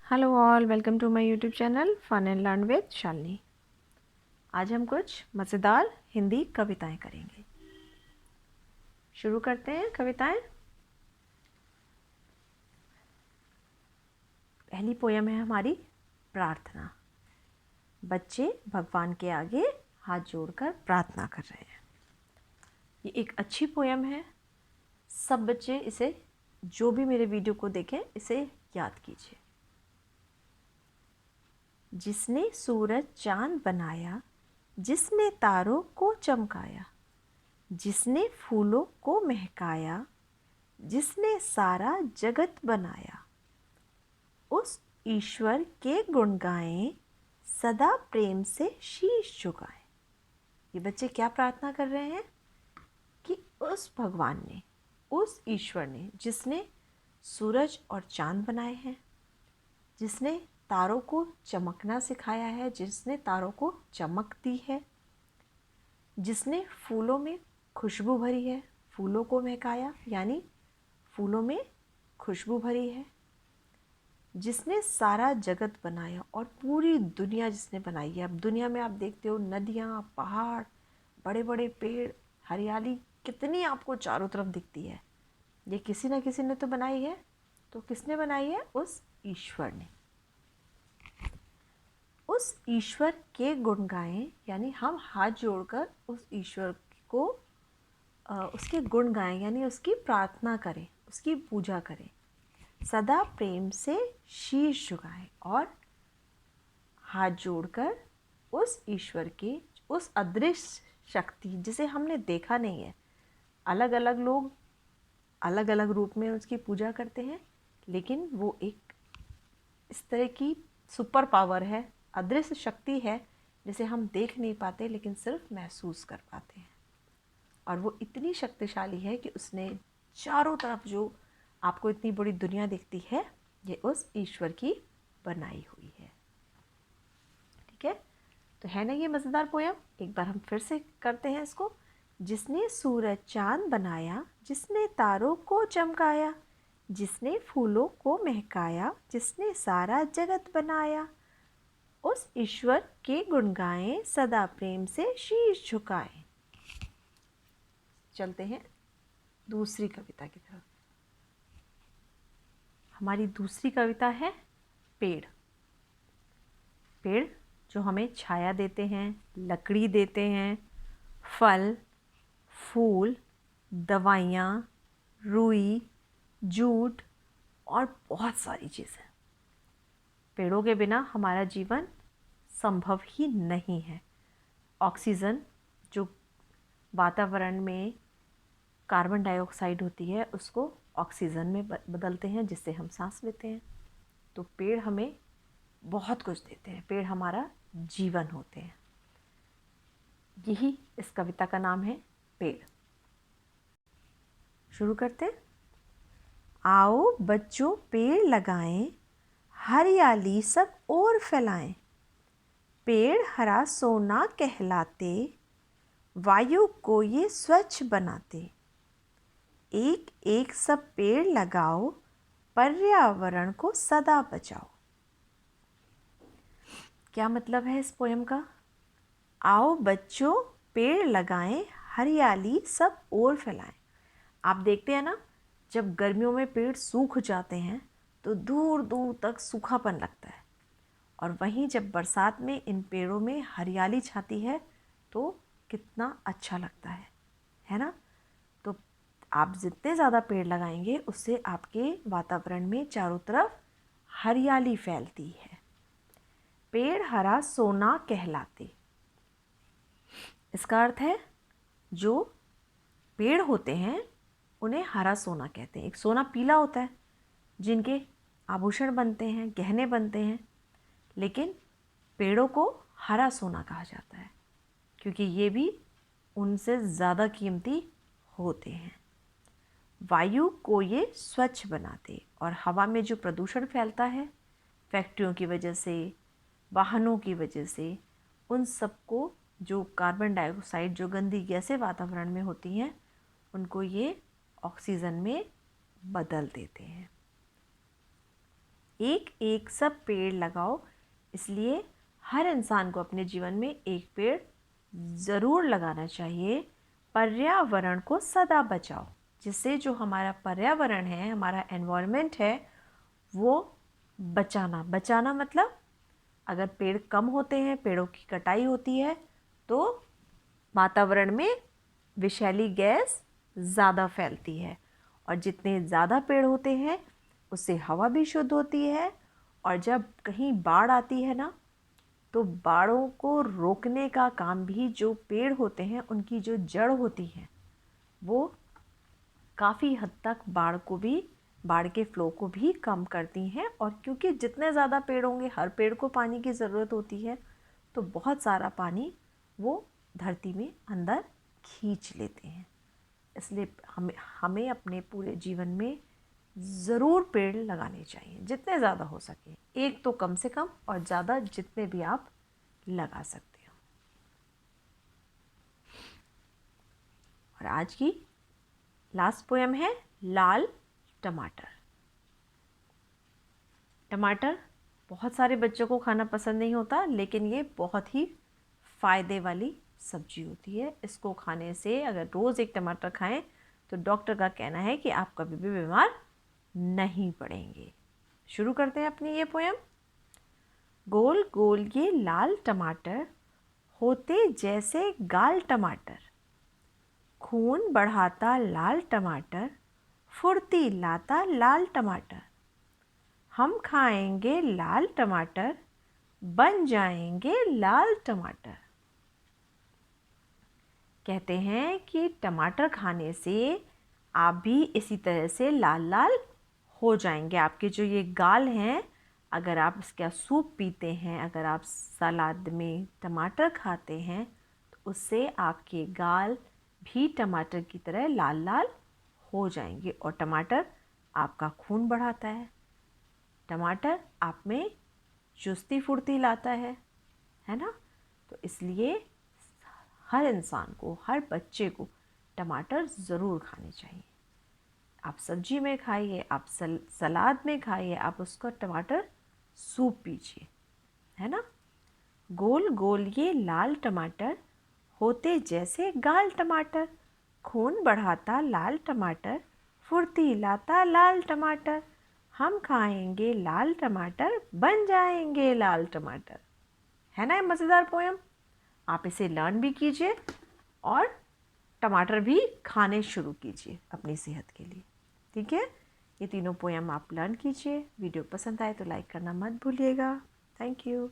Hello all, welcome to my YouTube channel fun and learn with Shalini. आज हम कुछ मज़ेदार हिंदी कविताएं करेंगे। शुरू करते हैं कविताएं। पहली पोयम है हमारी प्रार्थना। बच्चे भगवान के आगे हाथ जोड़कर प्रार्थना कर रहे हैं। ये एक अच्छी पोयम है। सब बच्चे इसे, जो भी मेरे वीडियो को देखें, इसे याद कीजिए। जिसने सूरज चांद बनाया, जिसने तारों को चमकाया, जिसने फूलों को महकाया, जिसने सारा जगत बनाया, उस ईश्वर के गुण गाएं, सदा प्रेम से शीश झुकाएं। ये बच्चे क्या प्रार्थना कर रहे हैं कि उस भगवान ने, उस ईश्वर ने, जिसने सूरज और चांद बनाए हैं, जिसने तारों को चमकना सिखाया है, जिसने तारों को चमक दी है, जिसने फूलों में खुशबू भरी है, फूलों को महकाया यानी फूलों में खुशबू भरी है, जिसने सारा जगत बनाया और पूरी दुनिया जिसने बनाई है। अब दुनिया में आप देखते हो नदियाँ, पहाड़, बड़े बड़े पेड़, हरियाली कितनी आपको चारों तरफ दिखती है। ये किसी न किसी ने तो बनाई है। तो किसने बनाई है? उस ईश्वर ने। उस ईश्वर के गुण गाएं यानी हम हाथ जोड़कर उस ईश्वर को उसके गुण गाएं यानी उसकी प्रार्थना करें, उसकी पूजा करें, सदा प्रेम से शीश झुकाएं और हाथ जोड़कर उस ईश्वर के, उस अदृश्य शक्ति जिसे हमने देखा नहीं है। अलग अलग लोग अलग अलग रूप में उसकी पूजा करते हैं, लेकिन वो एक इस तरह की सुपर पावर है, अदृश्य शक्ति है, जिसे हम देख नहीं पाते लेकिन सिर्फ महसूस कर पाते हैं। और वो इतनी शक्तिशाली है कि उसने चारों तरफ जो आपको इतनी बड़ी दुनिया दिखती है, ये उस ईश्वर की बनाई हुई है। ठीक है, तो है ना ये मज़ेदार पोयम। एक बार हम फिर से करते हैं इसको। जिसने सूरज चांद बनाया, जिसने तारों को चमकाया, जिसने फूलों को महकाया, जिसने सारा जगत बनाया, उस ईश्वर के गुण गाएं, सदा प्रेम से शीश झुकाएं। चलते हैं दूसरी कविता की तरफ। हमारी दूसरी कविता है पेड़। पेड़ जो हमें छाया देते हैं, लकड़ी देते हैं, फल, फूल, दवाइयाँ, रुई, जूट और बहुत सारी चीज़ें। पेड़ों के बिना हमारा जीवन संभव ही नहीं है। ऑक्सीजन जो वातावरण में कार्बन डाइऑक्साइड होती है, उसको ऑक्सीजन में बदलते हैं, जिससे हम सांस लेते हैं। तो पेड़ हमें बहुत कुछ देते हैं। पेड़ हमारा जीवन होते हैं। यही इस कविता का नाम है, पेड़। शुरू करते। आओ बच्चों पेड़ लगाएं, हरियाली सब ओर फैलाएं। पेड़ हरा सोना कहलाते, वायु को ये स्वच्छ बनाते। एक एक सब पेड़ लगाओ, पर्यावरण को सदा बचाओ। क्या मतलब है इस पोयम का? आओ बच्चों पेड़ लगाएं, हरियाली सब ओर फैलाएं। आप देखते हैं ना, जब गर्मियों में पेड़ सूख जाते हैं तो दूर दूर तक सूखापन लगता है, और वहीं जब बरसात में इन पेड़ों में हरियाली छाती है तो कितना अच्छा लगता है ना। तो आप जितने ज़्यादा पेड़ लगाएंगे, उससे आपके वातावरण में चारों तरफ हरियाली फैलती है। पेड़ हरा सोना कहलाते, इसका अर्थ है जो पेड़ होते हैं उन्हें हरा सोना कहते हैं। एक सोना पीला होता है, जिनके आभूषण बनते हैं, गहने बनते हैं, लेकिन पेड़ों को हरा सोना कहा जाता है क्योंकि ये भी उनसे ज़्यादा कीमती होते हैं। वायु को ये स्वच्छ बनाते, और हवा में जो प्रदूषण फैलता है फैक्ट्रियों की वजह से, वाहनों की वजह से, उन सबको, जो कार्बन डाइऑक्साइड, जो गंदी गैसें वातावरण में होती हैं, उनको ये ऑक्सीजन में बदल देते हैं। एक एक सब पेड़ लगाओ। इसलिए हर इंसान को अपने जीवन में एक पेड़ ज़रूर लगाना चाहिए। पर्यावरण को सदा बचाओ, जिससे जो हमारा पर्यावरण है, हमारा एनवायरनमेंट है, वो बचाना मतलब अगर पेड़ कम होते हैं, पेड़ों की कटाई होती है, तो वातावरण में विषैली गैस ज़्यादा फैलती है। और जितने ज़्यादा पेड़ होते हैं उससे हवा भी शुद्ध होती है। और जब कहीं बाढ़ आती है ना, तो बाढ़ों को रोकने का काम भी जो पेड़ होते हैं, उनकी जो जड़ होती है, वो काफ़ी हद तक बाढ़ के फ्लो को भी कम करती हैं। और क्योंकि जितने ज़्यादा पेड़ होंगे, हर पेड़ को पानी की ज़रूरत होती है, तो बहुत सारा पानी वो धरती में अंदर खींच लेते हैं। इसलिए हमें अपने पूरे जीवन में ज़रूर पेड़ लगाने चाहिए, जितने ज़्यादा हो सके। एक तो कम से कम, और ज़्यादा जितने भी आप लगा सकते हो। और आज की लास्ट पोएम है लाल टमाटर। टमाटर बहुत सारे बच्चों को खाना पसंद नहीं होता, लेकिन ये बहुत ही फ़ायदे वाली सब्जी होती है। इसको खाने से, अगर रोज़ एक टमाटर खाएं, तो डॉक्टर का कहना है कि आप कभी भी बीमार नहीं पड़ेंगे। शुरू करते हैं अपनी ये पोएम। गोल गोल ये लाल टमाटर, होते जैसे गाल टमाटर, खून बढ़ाता लाल टमाटर, फुर्ती लाता लाल टमाटर। हम खाएंगे लाल टमाटर, बन जाएंगे लाल टमाटर। कहते हैं कि टमाटर खाने से आप भी इसी तरह से लाल लाल हो जाएंगे। आपके जो ये गाल हैं, अगर आप इसका सूप पीते हैं, अगर आप सलाद में टमाटर खाते हैं, तो उससे आपके गाल भी टमाटर की तरह लाल लाल हो जाएंगे। और टमाटर आपका खून बढ़ाता है, टमाटर आप में चुस्ती फुर्ती लाता है ना। तो इसलिए हर इंसान को, हर बच्चे को टमाटर ज़रूर खाने चाहिए। आप सब्जी में खाइए, आप सलाद में खाइए, आप उसका टमाटर सूप पीजिए, है ना। गोल गोल ये लाल टमाटर, होते जैसे गाल टमाटर, खून बढ़ाता लाल टमाटर, फुर्ती लाता लाल टमाटर। हम खाएंगे लाल टमाटर, बन जाएंगे लाल टमाटर। है ना ये मज़ेदार पोएम। आप इसे लर्न भी कीजिए और टमाटर भी खाने शुरू कीजिए अपनी सेहत के लिए। ठीक है, ये तीनों पोएम आप लर्न कीजिए। वीडियो पसंद आए तो लाइक करना मत भूलिएगा। Thank you.